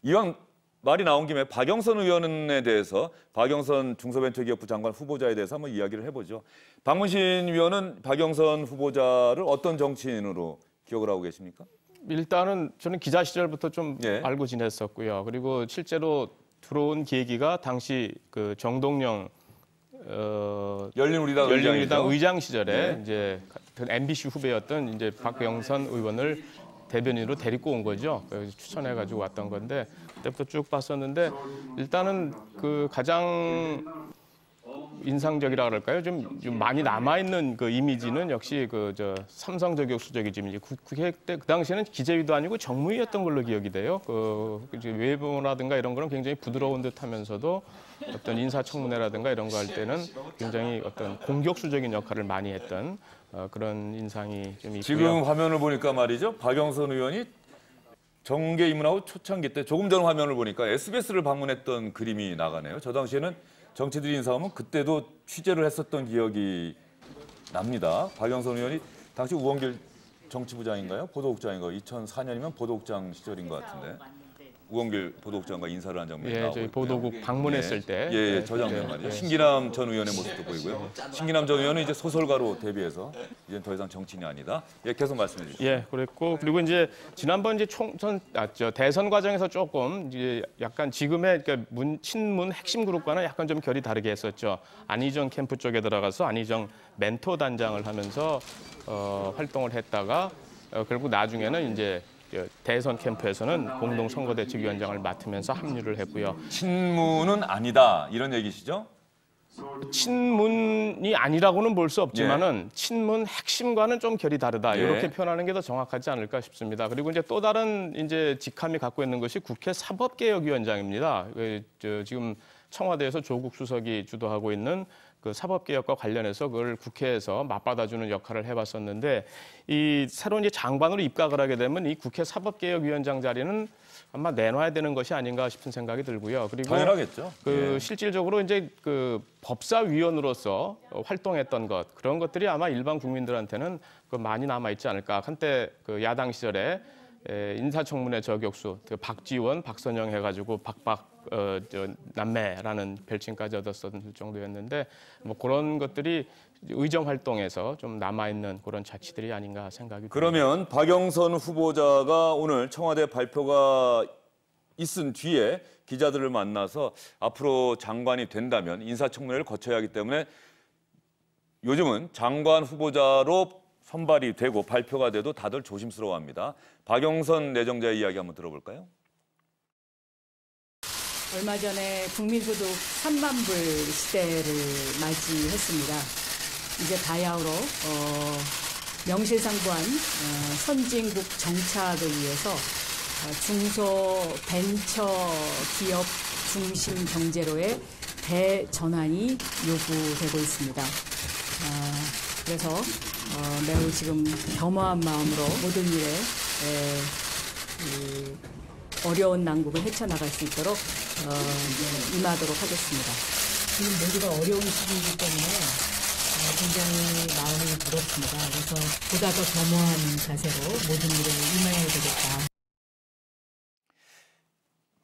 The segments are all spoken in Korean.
이왕 말이 나온 김에 박영선 의원에 대해서 박영선 중소벤처기업부 장관 후보자에 대해서 한번 이야기를 해보죠. 박문신 의원은 박영선 후보자를 어떤 정치인으로 기억을 하고 계십니까? 일단은 저는 기자 시절부터 좀 예. 알고 지냈었고요. 그리고 실제로 들어온 계기가 당시 그 정동영 열린우리당 의장 시절에 예. 이제 MBC 후배였던 이제 박영선 의원을 대변인으로 데리고 온 거죠. 그래서 추천해가지고 왔던 건데 그때부터 쭉 봤었는데 일단은 그 가장 인상적이라 그럴까요? 좀 많이 남아 있는 그 이미지는 역시 그 삼성 저격수적이지 이제 국회 때 그 당시에는 기재위도 아니고 정무위였던 걸로 기억이 돼요. 그 이제 외모라든가 이런 거는 굉장히 부드러운 듯하면서도 어떤 인사청문회라든가 이런 거 할 때는 굉장히 어떤 공격수적인 역할을 많이 했던 그런 인상이 좀 있고요. 지금 화면을 보니까 말이죠. 박영선 의원이 정계 입문하고 초창기 때 조금 전 화면을 보니까 SBS를 방문했던 그림이 나가네요. 저 당시에는 정치들이 인사하면 그때도 취재를 했었던 기억이 납니다. 박영선 의원이 당시 우원길 정치부장인가요? 보도국장인가요? 2004년이면 보도국장 시절인 것 같은데. 우원길 보도국장과 인사를 한 장면이 나오고 저희 있고요. 보도국 방문했을 때. 저 장면 말이죠. 신기남 전 의원의 모습도 보이고요. 신기남 전 의원은 이제 소설가로 데뷔해서 이제 더 이상 정치인이 아니다. 계속 말씀해 주시죠. 그랬고 그리고 이제 지난번 이제 대선 과정에서 조금 이제 약간 지금의 그러니까 친문 핵심 그룹과는 약간 좀 결이 다르게 했었죠. 안희정 캠프 쪽에 들어가서 안희정 멘토 단장을 하면서 활동을 했다가 결국 나중에는 이제 대선 캠프에서는 공동선거대책위원장을 맡으면서 합류를 했고요. 친문은 아니다 이런 얘기시죠? 친문이 아니라고는 볼 수 없지만은 친문 핵심과는 좀 결이 다르다 이렇게 표현하는 게 더 정확하지 않을까 싶습니다. 그리고 이제 또 다른 이제 직함이 갖고 있는 것이 국회 사법개혁위원장입니다. 지금 청와대에서 조국 수석이 주도하고 있는 그 사법개혁과 관련해서 그걸 국회에서 맞받아주는 역할을 해봤었는데 이 새로운 이제 장관으로 입각을 하게 되면 이 국회 사법개혁위원장 자리는 아마 내놔야 되는 것이 아닌가 싶은 생각이 들고요. 그리고 당연하겠죠. 실질적으로 이제 그 법사위원으로서 활동했던 것 그런 것들이 아마 일반 국민들한테는 많이 남아 있지 않을까. 한때 그 야당 시절에 인사청문회 저격수 박지원, 박선영 해가지고 남매라는 별칭까지 얻었을 정도였는데 뭐 그런 것들이 의정 활동에서 좀 남아 있는 그런 자취들이 아닌가 생각이 듭니다. 그러면 박영선 후보자가 오늘 청와대 발표가 있은 뒤에 기자들을 만나서 앞으로 장관이 된다면 인사청문회를 거쳐야 하기 때문에 요즘은 장관 후보자로 선발이 되고 발표가 돼도 다들 조심스러워합니다. 박영선 내정자의 이야기 한번 들어볼까요? 얼마 전에 국민소득 3만 불 시대를 맞이했습니다. 이제 바야흐로 명실상부한 선진국 정착을 위해서 중소벤처기업 중심 경제로의 대전환이 요구되고 있습니다. 그래서 매우 지금 겸허한 마음으로 모든 일에 어려운 난국을 헤쳐나갈 수 있도록 임하도록 하겠습니다. 지금 모두가 어려운 시기이기 때문에 굉장히 마음이 무겁습니다. 그래서 보다 더 겸허한 자세로 모든 일에 임해야 되겠다.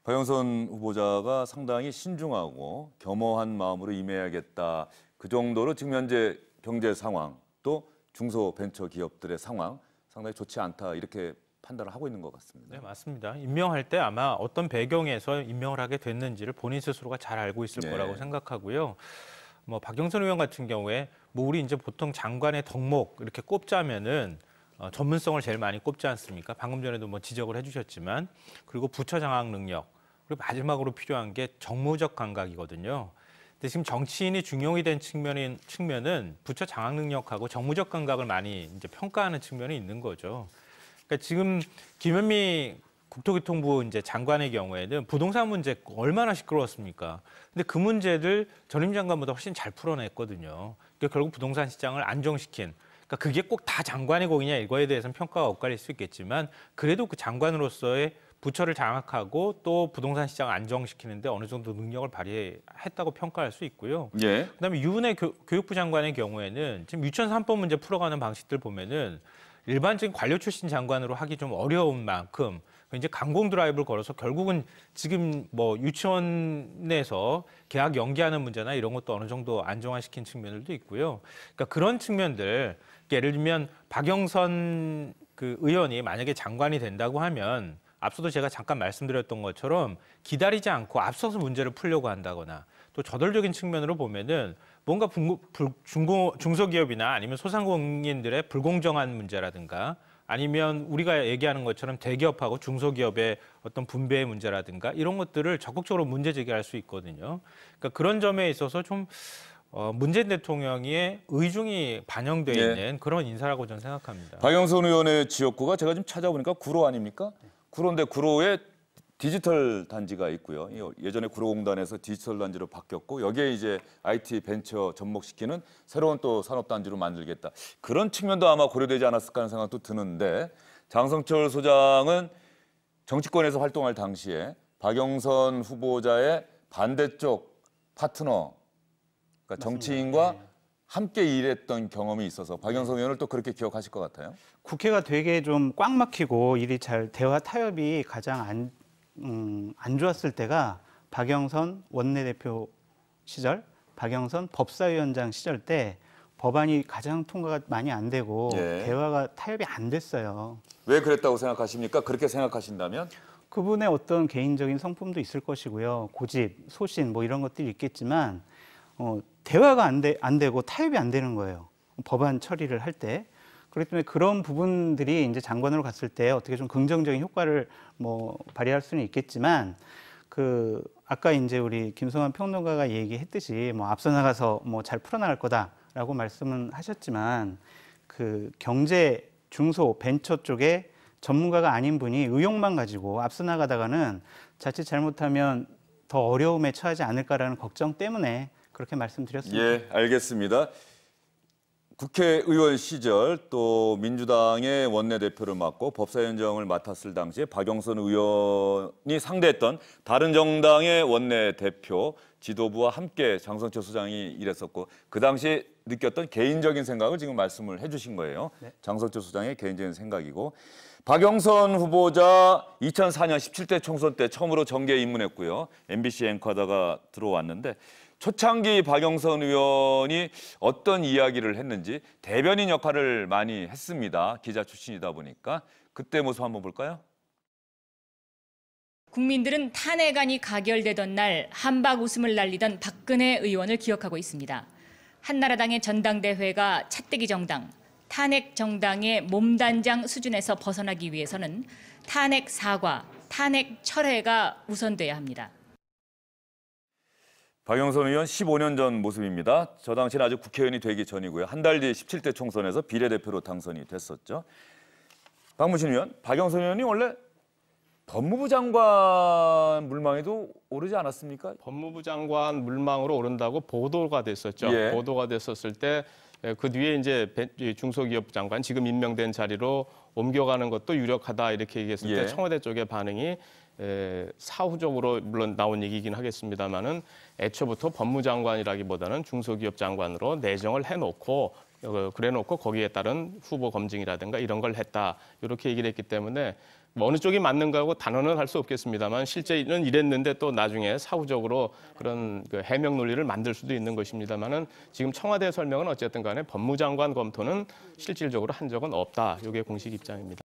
박영선 후보자가 상당히 신중하고 겸허한 마음으로 임해야겠다. 그 정도로 지금 현재 경제 상황 또 중소벤처기업들의 상황 상당히 좋지 않다 이렇게 판단을 하고 있는 것 같습니다. 네, 맞습니다. 임명할 때 아마 어떤 배경에서 임명을 하게 됐는지를 본인 스스로가 잘 알고 있을 거라고 생각하고요. 뭐 박영선 의원 같은 경우에 뭐 우리 이제 보통 장관의 덕목 이렇게 꼽자면은 전문성을 제일 많이 꼽지 않습니까? 방금 전에도 뭐 지적을 해주셨지만 그리고 부처 장악 능력 그리고 마지막으로 필요한 게 정무적 감각이거든요. 근데 지금 정치인이 중용이 된 측면은 부처 장악 능력하고 정무적 감각을 많이 이제 평가하는 측면이 있는 거죠. 그러니까 지금 김현미 국토교통부 이제 장관의 경우에는 부동산 문제 얼마나 시끄러웠습니까? 근데 그 문제를 전임 장관보다 훨씬 잘 풀어냈거든요. 그러니까 결국 부동산 시장을 안정시킨. 그러니까 그게 꼭 다 장관의 공이냐 이거에 대해서는 평가가 엇갈릴 수 있겠지만 그래도 그 장관으로서의 부처를 장악하고 또 부동산 시장을 안정시키는데 어느 정도 능력을 발휘했다고 평가할 수 있고요. 그다음에 유은혜 교육부 장관의 경우에는 지금 유치원 3법 문제 풀어가는 방식들 보면은 일반적인 관료 출신 장관으로 하기 좀 어려운 만큼 이제 강공 드라이브를 걸어서 결국은 지금 뭐 유치원에서 개학 연기하는 문제나 이런 것도 어느 정도 안정화시킨 측면들도 있고요. 그러니까 그런 측면들, 예를 들면 박영선 그 의원이 만약에 장관이 된다고 하면 앞서도 제가 잠깐 말씀드렸던 것처럼 기다리지 않고 앞서서 문제를 풀려고 한다거나, 또 저돌적인 측면으로 보면은 뭔가 중소기업이나 아니면 소상공인들의 불공정한 문제라든가, 아니면 우리가 얘기하는 것처럼 대기업하고 중소기업의 어떤 분배의 문제라든가 이런 것들을 적극적으로 문제 제기할 수 있거든요. 그러니까 그런 점에 있어서 좀 문재인 대통령의 의중이 반영되어 있는 그런 인사라고 저는 생각합니다. 박영선 의원의 지역구가 제가 좀 찾아보니까 구로 아닙니까? 구로인데 구로에 디지털 단지가 있고요. 예전에 구로공단에서 디지털 단지로 바뀌었고 여기에 이제 IT 벤처 접목시키는 새로운 또 산업단지로 만들겠다. 그런 측면도 아마 고려되지 않았을까 하는 생각도 드는데, 장성철 소장은 정치권에서 활동할 당시에 박영선 후보자의 반대쪽 파트너, 그러니까 정치인과 함께 일했던 경험이 있어서 박영선 의원을 또 그렇게 기억하실 것 같아요. 국회가 되게 좀 꽉 막히고 일이 잘 대화 타협이 가장 안 좋았을 때가 박영선 원내대표 시절, 박영선 법사위원장 시절 때 법안이 가장 통과가 많이 안 되고 대화가 타협이 안 됐어요. 왜 그랬다고 생각하십니까? 그렇게 생각하신다면? 그분의 어떤 개인적인 성품도 있을 것이고요. 고집, 소신 뭐 이런 것들이 있겠지만 대화가 안 되고 타협이 안 되는 거예요. 법안 처리를 할 때. 그렇기 때문에 그런 부분들이 이제 장관으로 갔을 때 어떻게 좀 긍정적인 효과를 뭐 발휘할 수는 있겠지만, 아까 이제 우리 김성환 평론가가 얘기했듯이 뭐 앞서 나가서 뭐 잘 풀어나갈 거다라고 말씀은 하셨지만, 경제 중소 벤처 쪽에 전문가가 아닌 분이 의욕만 가지고 앞서 나가다가는 자칫 잘못하면 더 어려움에 처하지 않을까라는 걱정 때문에 그렇게 말씀드렸습니다. 예, 알겠습니다. 국회의원 시절 또 민주당의 원내대표를 맡고 법사위원장을 맡았을 당시에 박영선 의원이 상대했던 다른 정당의 원내대표 지도부와 함께 장성철 소장이 일했었고, 그 당시에 느꼈던 개인적인 생각을 지금 말씀을 해주신 거예요. 네. 장성철 소장의 개인적인 생각이고, 박영선 후보자 2004년 17대 총선 때 처음으로 정계에 입문했고요. MBC 앵커다가 들어왔는데, 초창기 박영선 의원이 어떤 이야기를 했는지 대변인 역할을 많이 했습니다. 기자 출신이다 보니까. 그때 모습 한번 볼까요? 국민들은 탄핵안이 가결되던 날 한박 웃음을 날리던 박근혜 의원을 기억하고 있습니다. 한나라당의 전당대회가 찻대기 정당, 탄핵 정당의 몸단장 수준에서 벗어나기 위해서는 탄핵 사과, 탄핵 철회가 우선돼야 합니다. 박영선 의원 15년 전 모습입니다. 저 당시는 아직 국회의원이 되기 전이고요. 한 달 뒤 17대 총선에서 비례대표로 당선이 됐었죠. 박무신 의원, 박영선 의원이 원래 법무부 장관 물망에도 오르지 않았습니까? 법무부 장관 물망으로 오른다고 보도가 됐었죠. 예. 보도가 됐었을 때 그 뒤에 이제 중소기업 장관 지금 임명된 자리로 옮겨가는 것도 유력하다 이렇게 얘기했을 때 청와대 쪽의 반응이 사후적으로 물론 나온 얘기이긴 하겠습니다만은 애초부터 법무장관이라기보다는 중소기업 장관으로 내정을 해놓고 그래놓고 거기에 따른 후보 검증이라든가 이런 걸 했다 이렇게 얘기를 했기 때문에 뭐 어느 쪽이 맞는가하고 단언은 할 수 없겠습니다만 실제는 이랬는데 또 나중에 사후적으로 그런 해명 논리를 만들 수도 있는 것입니다만은 지금 청와대 설명은 어쨌든 간에 법무장관 검토는 실질적으로 한 적은 없다. 이게 공식 입장입니다.